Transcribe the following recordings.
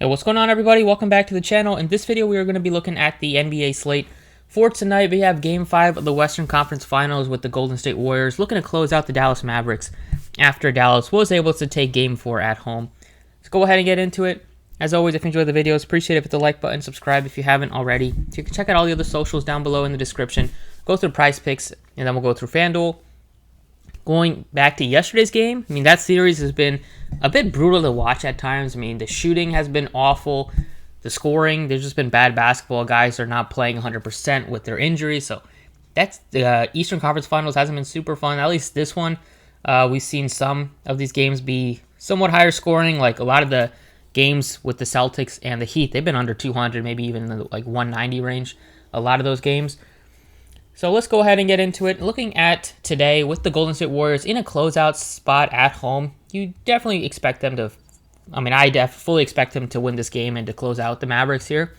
Yo, what's going on, everybody? Welcome back to the channel. In this video, we are going to be looking at the NBA slate. For tonight, we have Game 5 of the Western Conference Finals with the Golden State Warriors looking to close out the Dallas Mavericks after Dallas was able to take Game 4 at home. Let's go ahead and get into it. As always, if you enjoy the videos, appreciate it. Hit the like button, subscribe if you haven't already. So you can check out all the other socials down below in the description. Go through Prizepicks, and then we'll go through Fanduel. Going back to yesterday's game, I mean, that series has been a bit brutal to watch at times. I mean, the shooting has been awful. The scoring, there's just been bad basketball. Guys are not playing 100% with their injuries. So that's the Eastern Conference Finals hasn't been super fun. At least this one, we've seen some of these games be somewhat higher scoring. Like a lot of the games with the Celtics and the Heat, they've been under 200, maybe even in the like 190 range. A lot of those games. So let's go ahead and get into it. Looking at today with the Golden State Warriors in a closeout spot at home, you definitely expect them to, I fully expect them to win this game and to close out the Mavericks here.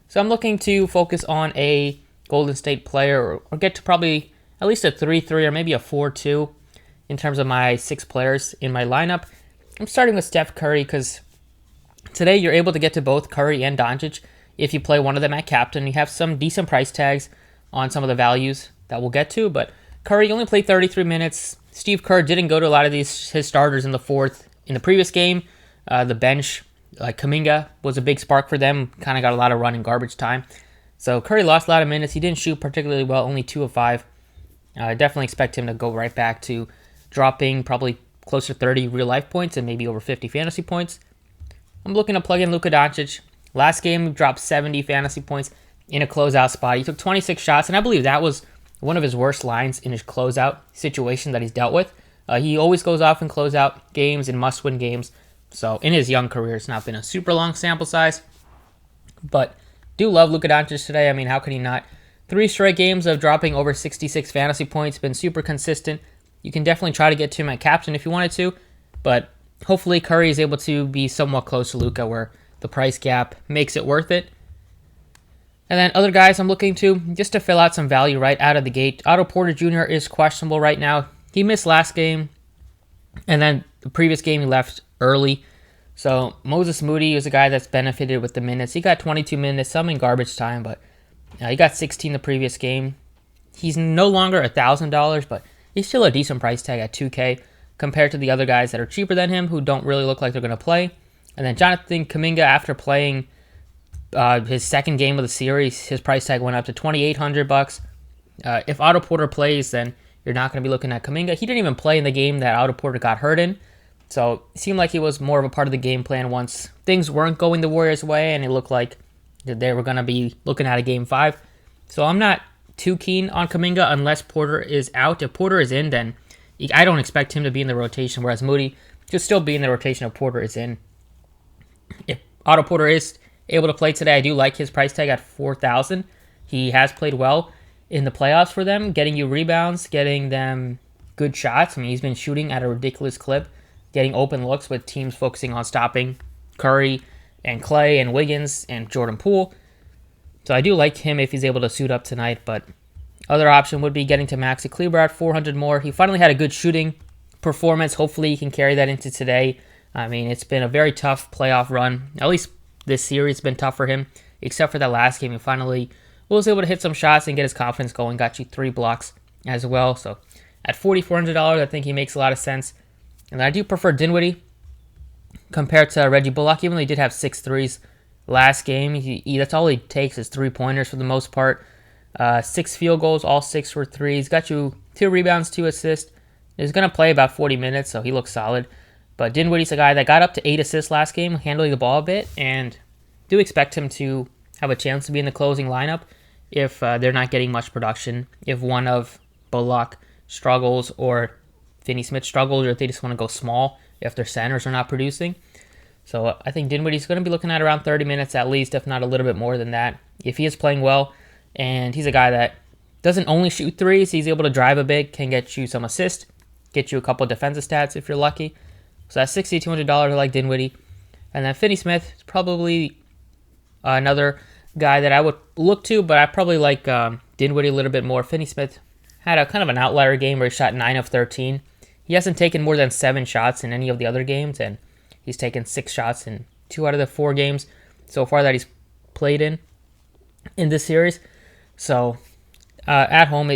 So I'm looking to focus on a Golden State player or get to probably at least a 3-3 or maybe a 4-2 in terms of my 6 players in my lineup. I'm starting with Steph Curry because today you're able to get to both Curry and Doncic if you play one of them at captain. You have some decent price tags on some of the values that we'll get to, but Curry only played 33 minutes. Steve Kerr didn't go to a lot of his starters in the fourth. In the previous game, the bench, like Kuminga, was a big spark for them, kind of got a lot of run and garbage time. So Curry lost a lot of minutes. He didn't shoot particularly well, only 2 of 5. I definitely expect him to go right back to dropping probably close to 30 real-life points and maybe over 50 fantasy points. I'm looking to plug in Luka Doncic. Last game, he dropped 70 fantasy points in a closeout spot. He took 26 shots, and I believe that was one of his worst lines in his closeout situation that he's dealt with. He always goes off in closeout games and must-win games. So in his young career, it's not been a super long sample size. But do love Luka Doncic today. I mean, how could he not? 3 straight games of dropping over 66 fantasy points. Been super consistent. You can definitely try to get to him at captain if you wanted to. But hopefully Curry is able to be somewhat close to Luka where the price gap makes it worth it. And then other guys I'm looking to, just to fill out some value right out of the gate. Otto Porter Jr. is questionable right now. He missed last game, and then the previous game he left early. So Moses Moody is a guy that's benefited with the minutes. He got 22 minutes, some in garbage time, but he got 16 the previous game. He's no longer $1,000, but he's still a decent price tag at $2K compared to the other guys that are cheaper than him who don't really look like they're going to play. And then Jonathan Kuminga, after playing his second game of the series, his price tag went up to $2,800. If Otto Porter plays, then you're not going to be looking at Kuminga. He didn't even play in the game that Otto Porter got hurt in, so it seemed like he was more of a part of the game plan once things weren't going the Warriors' way, and it looked like they were going to be looking at a Game 5. So I'm not too keen on Kuminga unless Porter is out. If Porter is in, then I don't expect him to be in the rotation, whereas Moody should still be in the rotation if Porter is in. If Otto Porter is able to play today, I do like his price tag at $4,000. He has played well in the playoffs for them, getting you rebounds, getting them good shots. I mean, he's been shooting at a ridiculous clip, getting open looks with teams focusing on stopping Curry and Clay and Wiggins and Jordan Poole. So I do like him if he's able to suit up tonight, but other option would be getting to Maxi Kleber at 400 more. He finally had a good shooting performance. Hopefully he can carry that into today. I mean, it's been a very tough playoff run. At least this series has been tough for him, except for that last game. He finally was able to hit some shots and get his confidence going. Got you 3 blocks as well. So at $4,400, I think he makes a lot of sense. And I do prefer Dinwiddie compared to Reggie Bullock, even though he did have 6 threes last game. That's all he takes is 3-pointers for the most part. 6 field goals, all 6 were threes. Got you 2 rebounds, 2 assists. He's going to play about 40 minutes, so he looks solid. But Dinwiddie's a guy that got up to 8 assists last game, handling the ball a bit, and do expect him to have a chance to be in the closing lineup if they're not getting much production. If one of Bullock struggles or Finney-Smith struggles, or if they just want to go small, if their centers are not producing. So I think Dinwiddie's going to be looking at around 30 minutes at least, if not a little bit more than that, if he is playing well. And he's a guy that doesn't only shoot threes. He's able to drive a bit, can get you some assists, get you a couple of defensive stats if you're lucky. So that's $6,200. I like Dinwiddie. And then Finney-Smith is probably another guy that I would look to, but I probably like Dinwiddie a little bit more. Finney-Smith had a kind of an outlier game where he shot 9 of 13. He hasn't taken more than 7 shots in any of the other games, and he's taken 6 shots in 2 out of the 4 games. so far that he's played in this series. So at home,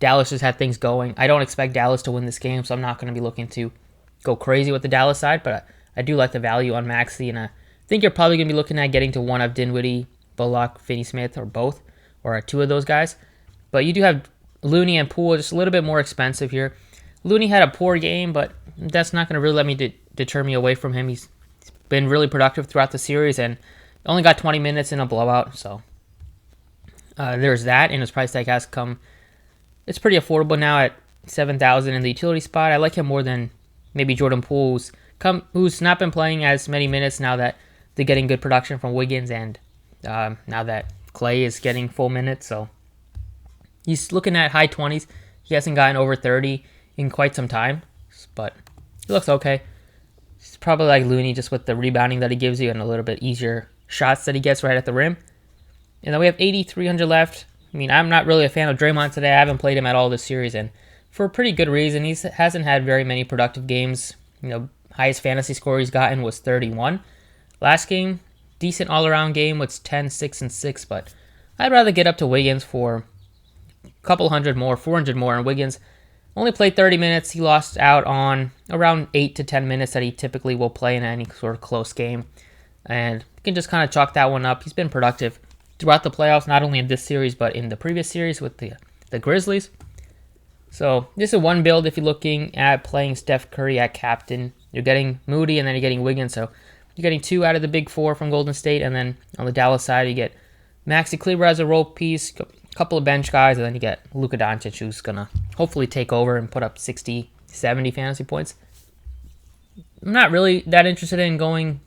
Dallas just had things going. I don't expect Dallas to win this game, so I'm not going to be looking to go crazy with the Dallas side, but I do like the value on Maxey, and I think you're probably going to be looking at getting to one of Dinwiddie, Bullock, Finney-Smith, or both, or two of those guys. But you do have Looney and Poole just a little bit more expensive here. Looney had a poor game, but that's not going to really let me deter me away from him. He's been really productive throughout the series and only got 20 minutes in a blowout, so there's that, and his price tag has come. It's pretty affordable now at $7,000 in the utility spot. I like him more than maybe Jordan Poole, who's not been playing as many minutes now that they're getting good production from Wiggins, and now that Clay is getting full minutes. So he's looking at high 20s. He hasn't gotten over 30 in quite some time, but he looks okay. He's probably like Looney, just with the rebounding that he gives you and a little bit easier shots that he gets right at the rim. And then we have 8,300 left. I mean, I'm not really a fan of Draymond today. I haven't played him at all this series, and for a pretty good reason. He hasn't had very many productive games. Highest fantasy score he's gotten was 31. Last game, decent all-around game was 10, 6, and 6, but I'd rather get up to Wiggins for a couple hundred more, 400 more, and Wiggins only played 30 minutes. He lost out on around 8 to 10 minutes that he typically will play in any sort of close game, and you can just kind of chalk that one up. He's been productive throughout the playoffs, not only in this series, but in the previous series with the Grizzlies. So this is one build if you're looking at playing Steph Curry at captain. You're getting Moody, and then you're getting Wiggins. So you're getting two out of the big four from Golden State, and then on the Dallas side, you get Maxi Kleber as a role piece, a couple of bench guys, and then you get Luka Doncic, who's going to hopefully take over and put up 60, 70 fantasy points. I'm not really that interested in going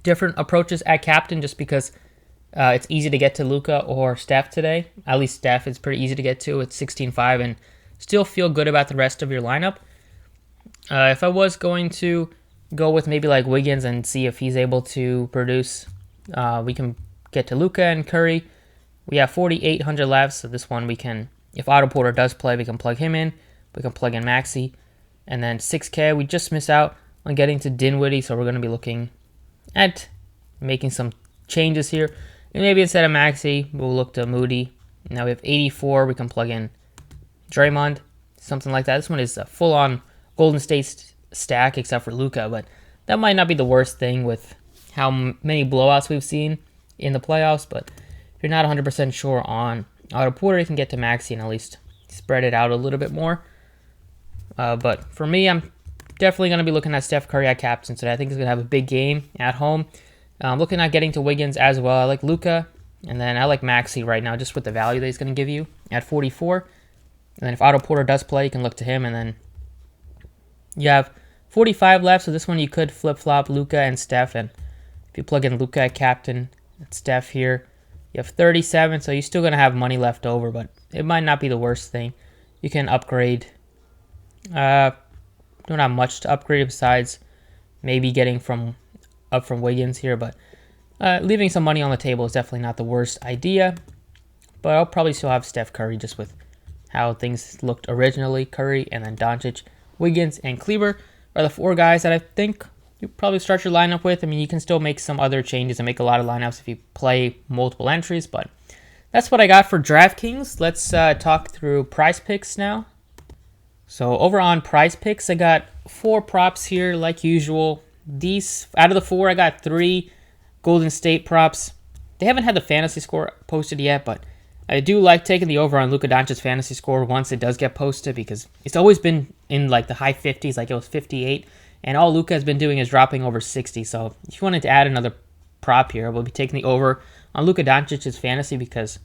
different approaches at captain just because it's easy to get to Luka or Steph today. At least Steph is pretty easy to get to. It's 16-5 and still feel good about the rest of your lineup. If I was going to go with maybe like Wiggins and see if he's able to produce, we can get to Luka and Curry. We have 4,800 left, so this one we can, if Otto Porter does play, we can plug him in. We can plug in Maxey. And then 6K, we just miss out on getting to Dinwiddie, so we're going to be looking at making some changes here. And maybe instead of Maxey, we'll look to Moody. Now we have 84. We can plug in Draymond, something like that. This one is a full-on Golden State stack except for Luka, but that might not be the worst thing with how many blowouts we've seen in the playoffs. But if you're not 100% sure on Otto Porter, you can get to Maxey and at least spread it out a little bit more. But for me, I'm definitely going to be looking at Steph Curry at captain today. I think he's going to have a big game at home. I'm looking at getting to Wiggins as well. I like Luka, and then I like Maxey right now just with the value that he's going to give you at 44. And then if Otto Porter does play, you can look to him. And then you have 45 left, so this one you could flip-flop Luka and Steph. And if you plug in Luka at captain, and Steph here, you have 37, so you're still going to have money left over, but it might not be the worst thing. You can upgrade. Don't have much to upgrade besides maybe getting up from Wiggins here, but leaving some money on the table is definitely not the worst idea. But I'll probably still have Steph Curry just with how things looked originally. Curry and then Doncic, Wiggins, and Kleber are the four guys that I think you probably start your lineup with. I mean, you can still make some other changes and make a lot of lineups if you play multiple entries, but that's what I got for Draftkings. Let's talk through Prizepicks now. So over on Prizepicks, I got 4 props here like usual. These, out of the 4, I got 3 Golden State props. They haven't had the fantasy score posted yet, but I do like taking the over on Luka Doncic's fantasy score once it does get posted because it's always been in like the high 50s, like it was 58, and all Luka has been doing is dropping over 60. So if you wanted to add another prop here, we'll be taking the over on Luka Doncic's fantasy because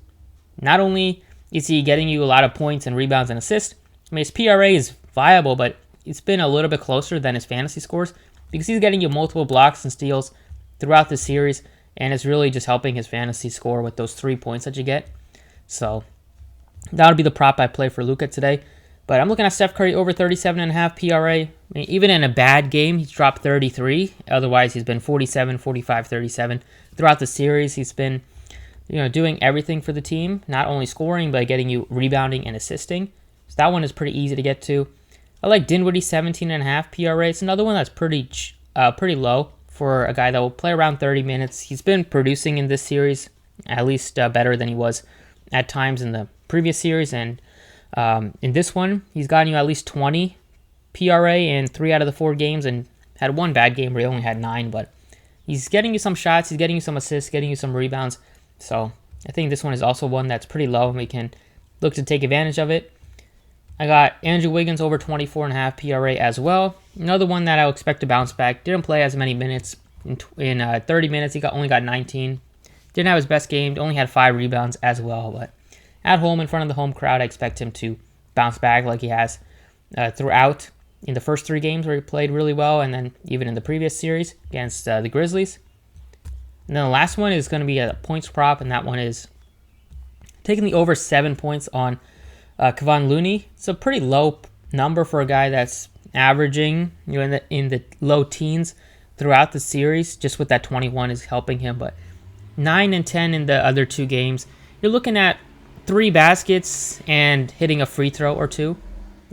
not only is he getting you a lot of points and rebounds and assists, I mean, his PRA is viable, but it's been a little bit closer than his fantasy scores because he's getting you multiple blocks and steals throughout the series, and it's really just helping his fantasy score with those 3 points that you get. So that'll be the prop I play for Luka today. But I'm looking at Steph Curry over 37.5 PRA. I mean, even in a bad game, he's dropped 33. Otherwise, he's been 47, 45, 37 throughout the series. He's been, doing everything for the team, not only scoring, but getting you rebounding and assisting. So that one is pretty easy to get to. I like Dinwiddie 17.5 PRA. It's another one that's pretty low for a guy that will play around 30 minutes. He's been producing in this series, at least better than he was at times in the previous series. And in this one, he's gotten you at least 20 PRA in 3 out of the 4 games, and had one bad game where he only had 9, but he's getting you some shots, he's getting you some assists, getting you some rebounds. So I think this one is also one that's pretty low, and we can look to take advantage of it. I got Andrew Wiggins over 24.5 PRA as well. Another one that I would expect to bounce back. Didn't play as many minutes. In 30 minutes, he only got 19. Didn't have his best game. Only had 5 rebounds as well. But at home, in front of the home crowd, I expect him to bounce back like he has throughout in the first 3 games where he played really well, and then even in the previous series against the Grizzlies. And then the last one is going to be a points prop, and that one is taking the over 7 points on Kevon Looney. It's a pretty low number for a guy that's averaging in the low teens throughout the series. Just with that 21 is helping him, but 9 and 10 in the other 2 games. You're looking at 3 baskets and hitting a free throw or 2,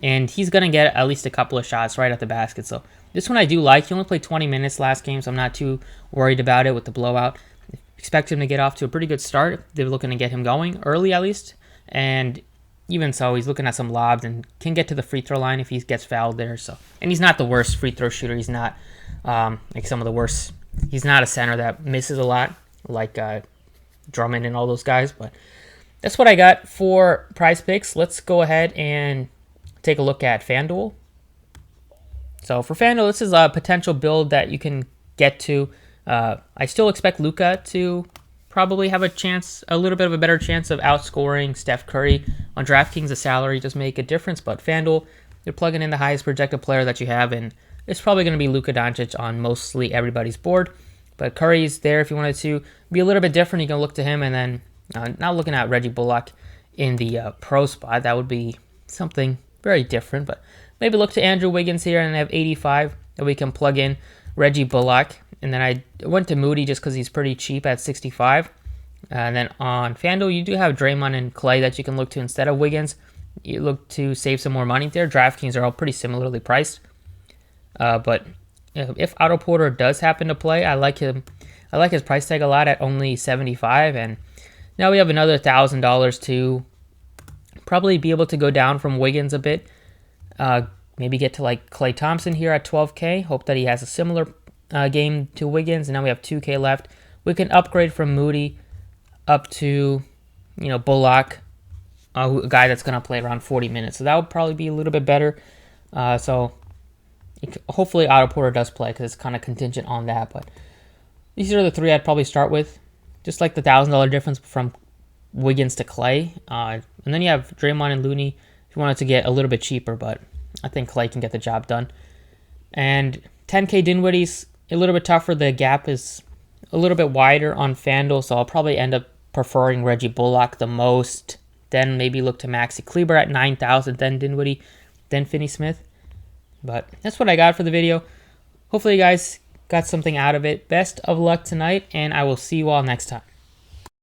and he's gonna get at least a couple of shots right at the basket. So this one I do like. He only played 20 minutes last game, so I'm not too worried about it with the blowout. Expect him to get off to a pretty good start. They're looking to get him going early at least, and even so, he's looking at some lobs and can get to the free throw line if he gets fouled there. So, and he's not the worst free throw shooter. He's not like some of the worst. He's not a center that misses a lot like Drummond and all those guys. But that's what I got for Prizepicks. Let's go ahead and take a look at Fanduel. So for Fanduel, this is a potential build that you can get to. I still expect Luka to probably have a little bit of a better chance of outscoring Steph Curry. On Draftkings, the salary does make a difference, but Fanduel, they're plugging in the highest projected player that you have, and it's probably going to be Luka Doncic on mostly everybody's board. But Curry's there if you wanted to be a little bit different. You can look to him, and then not looking at Reggie Bullock in the pro spot. That would be something very different, but maybe look to Andrew Wiggins here and have 85, and we can plug in Reggie Bullock. And then I went to Moody just because he's pretty cheap at 65. And then on Fanduel, you do have Draymond and Clay that you can look to instead of Wiggins. You look to save some more money there. Draftkings are all pretty similarly priced. But if Otto Porter does happen to play, I like him. I like his price tag a lot at only 75. And now we have another $1,000 to probably be able to go down from Wiggins a bit. Maybe get to like Klay Thompson here at 12K. Hope that he has a similar game to Wiggins. And now we have 2K left. We can upgrade from Moody up to, Bullock, a guy that's going to play around 40 minutes. So that would probably be a little bit better. Hopefully Otto Porter does play because it's kind of contingent on that. But these are the 3 I'd probably start with. Just like the $1,000 difference from Wiggins to Clay. And then you have Draymond and Looney if you wanted to get a little bit cheaper. But I think Clay can get the job done. And 10K Dinwiddie's a little bit tougher. The gap is a little bit wider on Fanduel, so I'll probably end up preferring Reggie Bullock the most. Then maybe look to Maxi Kleber at 9,000, then Dinwiddie, then Finney-Smith. But that's what I got for the video. Hopefully you guys got something out of it. Best of luck tonight, and I will see you all next time.